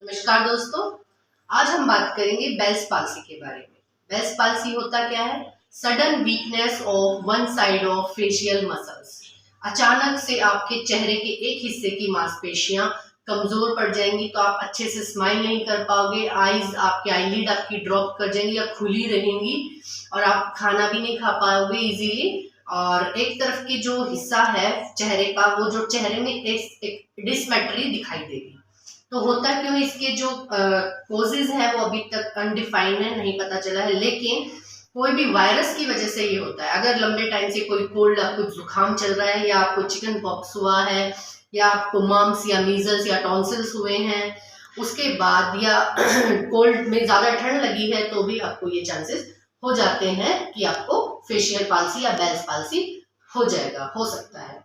नमस्कार दोस्तों, आज हम बात करेंगे बेल्स पाल्सी के बारे में। बेल्स पाल्सी होता क्या है? Sudden weakness of one side of facial muscles. अचानक से आपके चेहरे के एक हिस्से की मांसपेशियां कमजोर पड़ जाएंगी, तो आप अच्छे से स्माइल नहीं कर पाओगे। आईज आपकी आईलिड आपकी ड्रॉप कर जाएंगी या खुली रहेंगी और आप खाना भी नहीं खा पाओगे इजीली। और एक तरफ की जो हिस्सा है चेहरे का, वो जो चेहरे में एक डिसमेट्री दिखाई देगी। तो होता क्यों? इसके जो कोजेज है वो अभी तक अनडिफाइंड है, नहीं पता चला है, लेकिन कोई भी वायरस की वजह से ये होता है। अगर लंबे टाइम से कोई कोल्ड, आपको जुकाम चल रहा है, या आपको चिकन पॉक्स हुआ है, या आपको मम्स या मीजल्स या टॉन्सिल्स हुए हैं, उसके बाद या कोल्ड में ज्यादा ठंड लगी है, तो भी आपको ये चांसेस हो जाते हैं कि आपको फेशियल पाल्सी या बेल्स पाल्सी हो जाएगा, हो सकता है।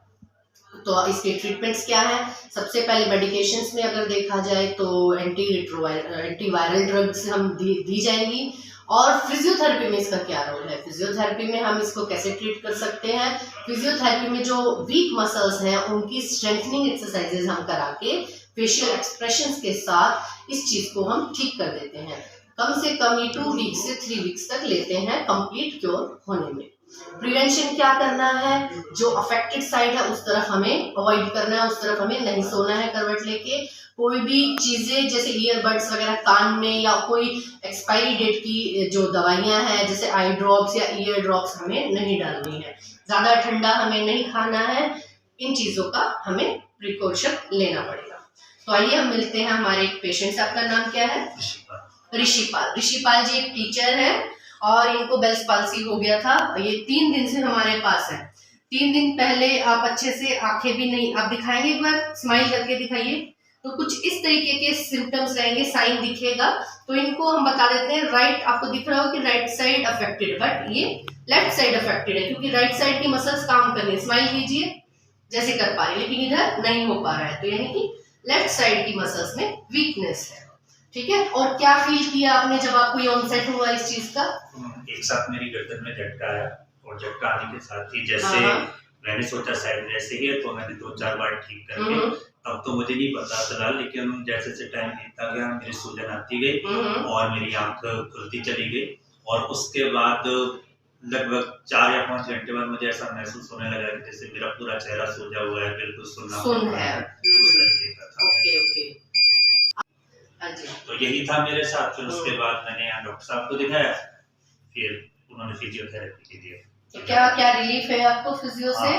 तो इसके ट्रीटमेंट्स क्या है? सबसे पहले मेडिकेशंस में अगर देखा जाए तो एंटीवायरल ड्रग्स हम दी जाएंगी। और फिजियोथेरेपी में इसका क्या रोल है? फिजियोथेरेपी में हम इसको कैसे ट्रीट कर सकते हैं? फिजियोथेरेपी में जो वीक मसल्स हैं उनकी स्ट्रेंथनिंग एक्सरसाइजेज हम करा के फेशियल एक्सप्रेशंस के साथ इस चीज को हम ठीक कर देते हैं। कम से कम ये 2 वीक्स से 3 वीक्स तक लेते हैं कंप्लीट क्योर होने में। प्रिवेंशन क्या करना है? जो अफेक्टेड साइड है उस तरफ हमें अवॉइड करना है, उस तरफ हमें नहीं सोना है करवट लेके। कोई भी चीजें जैसे ईयरबड्स वगैरह कान में, या कोई एक्सपायरी डेट की जो दवाइयां हैं जैसे आई ड्रॉप्स या ईयर ड्रॉप्स हमें नहीं डालनी है। ज्यादा ठंडा हमें नहीं खाना है। इन चीजों का हमें प्रिकॉशन लेना पड़ेगा। तो आइए हम मिलते हैं हमारे एक पेशेंट से। आपका नाम क्या है? ऋषिपाल। ऋषिपाल जी एक टीचर है और इनको बेल्स पाल्सी हो गया था। ये 3 दिन से हमारे पास है। 3 दिन पहले आप अच्छे से आंखें भी नहीं, आप दिखाएंगे एक बार, स्माइल करके दिखाइए। तो कुछ इस तरीके के सिम्टम्स रहेंगे, साइन दिखेगा। तो इनको हम बता देते हैं। राइट, आपको दिख रहा हो कि राइट साइड अफेक्टेड, बट ये लेफ्ट साइड अफेक्टेड है, क्योंकि राइट साइड की मसल्स काम कर रही है। स्माइल कीजिए जैसे कर पा रही है, लेकिन इधर नहीं हो पा रहा है। तो यानी कि लेफ्ट साइड की मसल्स में वीकनेस है। ठीक है। और क्या फील किया आपने जब आपको ये ऑनसेट हुआ इस चीज का? एक साथ मेरी गर्दन में झटका आया, और झटका आने के साथ ही जैसे मैंने सोचा शायद ऐसे ही है, तो मैंने 2-4 बार ठीक करके, तब तो मुझे नहीं पता चला, लेकिन जैसे जैसे टाइम बीतता गया मेरी सूजन आती गई और मेरी आंख खुलती चली गई। और उसके बाद लगभग 4 या 5 घंटे बाद मुझे ऐसा महसूस होने लगा कि जैसे मेरा पूरा चेहरा सूजा हुआ है, बिल्कुल सुन्न है, उस तरीके का था। ओके। तो यही था मेरे साथ। फिर उसके बाद मैंने यहाँ डॉक्टर साहब को दिखाया, फिर उन्होंने फिजियोथेरेपी की दी। तो क्या रिलीफ है आपको फिजियो से?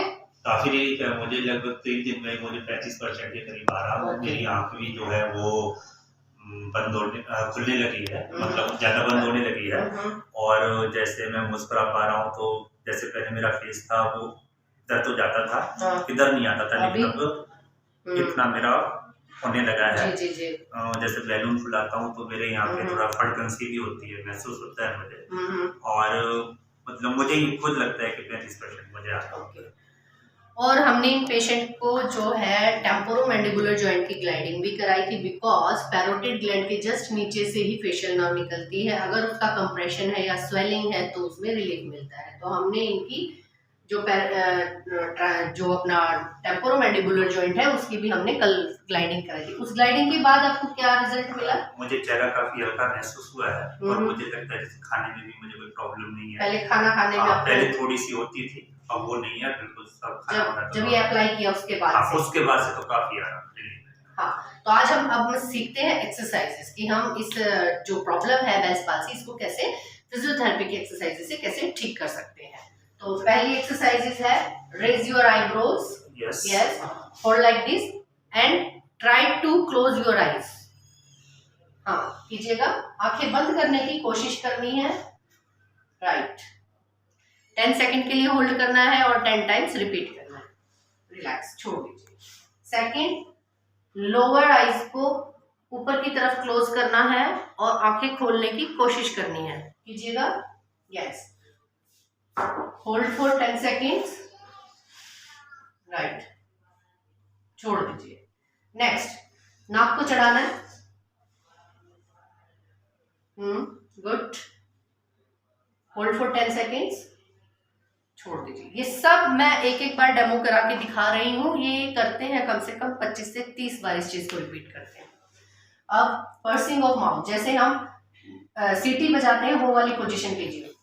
काफी रिलीफ है मुझे। लगभग 3 दिन में मुझे 35% के करीब आराम है। मेरी आंख भी जो है वो बंद होने खुलने लगी है, मतलब ज्यादा बंद होने लगी है। और जैसे मैं मुस्कुरा पा रहा हूँ, तो जैसे पहले मेरा फेस था वो इधर तो जाता था, इधर नहीं आता था, लेकिन अब इतना मेरा होने लगा है। जैसे बैलून फुलाता हूँ तो मेरे यहाँ पे थोड़ा फड़कन सी भी होती है, महसूस होता है मुझे। और मतलब मुझे ये खुद लगता है कि 35% मुझे आता है। और हमने इन पेशेंट को जो है टेम्पोरोमैंडिबुलर जॉइंट की ग्लाइडिंग भी कराई थी, बिकॉज पैरोटिड ग्लैंड के जस्ट नीचे से ही फेशियल नर्व निकलती है। अगर उसका कंप्रेशन है या स्वेलिंग है तो उसमें रिलीफ मिलता है। तो हमने इनकी जो अपना टेम्पोरोमैंडिबुलर जॉइंट है उसकी भी हमने कल ग्लाइडिंग कराई थी। उस ग्लाइडिंग के बाद आपको क्या रिजल्ट मिला? मुझे चेहरा काफी हल्का महसूस हुआ है, और मुझे लगता है जैसे खाने में भी मुझे कोई प्रॉब्लम नहीं है। पहले खाना खाने में पहले थोड़ी सी होती थी, अब वो नहीं है, बिल्कुल सब खाना जब ये अप्लाई किया उसके बाद उसके बाद से तो काफी आराम। हाँ, तो आज हम सीखते हैं एक्सरसाइजेस कि हम इस जो प्रॉब्लम है बेल्स पाल्सी, इसको कैसे फिजियोथेरेपी की एक्सरसाइजेस से कैसे ठीक कर सकते हैं। तो पहली एक्सरसाइजेस है raise your eyebrows, yes, hold like this and try to close your eyes. हाँ कीजिएगा, आंखें बंद करने की कोशिश करनी है। राइट, 10 सेकंड के लिए होल्ड करना है और 10 टाइम्स रिपीट करना है। रिलैक्स, छोड़ दीजिए। सेकंड, लोअर आईज को ऊपर की तरफ क्लोज करना है और आंखें खोलने की कोशिश करनी है। कीजिएगा, yes, hold for 10 seconds. Right, छोड़ दीजिए। नेक्स्ट, नाक को चढ़ाना है। गुड, होल्ड फॉर 10 सेकेंड्स, छोड़ दीजिए। ये सब मैं एक एक बार डेमो करा के दिखा रही हूँ। ये करते हैं कम से कम 25 से 30 बार, इस चीज को रिपीट करते हैं। अब पर्सिंग ऑफ माउथ, जैसे हम सीटी बजाते हैं वो वाली पोजीशन कीजिए।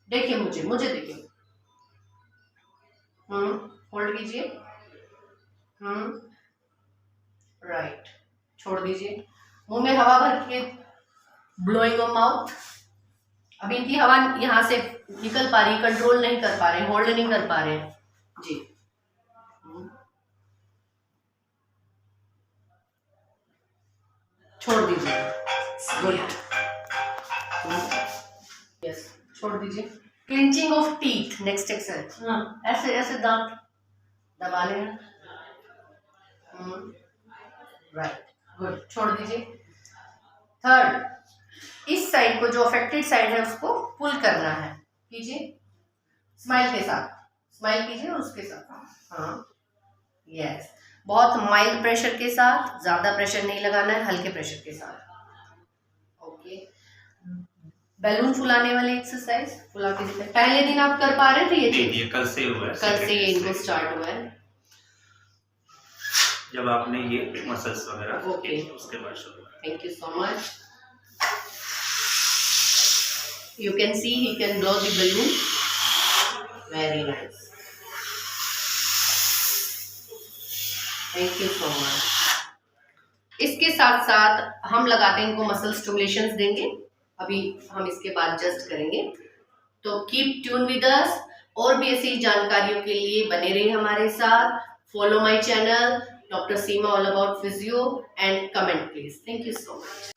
देखिए मुझे देखिए। होल्ड कीजिए। राइट, छोड़ दीजिए। मुंह में हवा भर के ब्लोइंग ऑफ माउथ। अब इनकी हवा यहाँ से निकल पा रही, कंट्रोल नहीं कर पा रहे, होल्ड नहीं कर पा रहे हैं जी। छोड़ दीजिए। गुड, यस, छोड़ दीजिए। Clinching of teeth, next exercise. ऐसे ऐसे दांत दबा लेना। राइट, गुड, छोड़ दीजिए। थर्ड, इस साइड को जो अफेक्टेड साइड है उसको पुल करना है, कीजिए स्माइल के साथ। स्माइल कीजिए और उसके साथ, हाँ, यस। बहुत माइल्ड प्रेशर के साथ, ज्यादा प्रेशर नहीं लगाना है, हल्के प्रेशर के साथ। ओके, बैलून फुलाने वाले एक्सरसाइज फुला के दिखाएं। पहले दिन आप कर पा रहे थे ये कल से हुआ है, कल से ये इनको स्टार्ट हुआ है। जब आपने ये मसल्स वगैरह ओके, उसके बाद शुरू हुआ। Thank you so much. You can see he can blow the balloon. Very nice. Thank you so much. इसके साथ साथ हम लगाते हैं इनको मसल स्टिमुलेशंस देंगे, अभी हम इसके बाद जस्ट करेंगे। तो कीप ट्यून विद अस, और भी ऐसी जानकारियों के लिए बने रहिए हमारे साथ। Follow my channel doctor Seema all about physio and comment please. Thank you so much.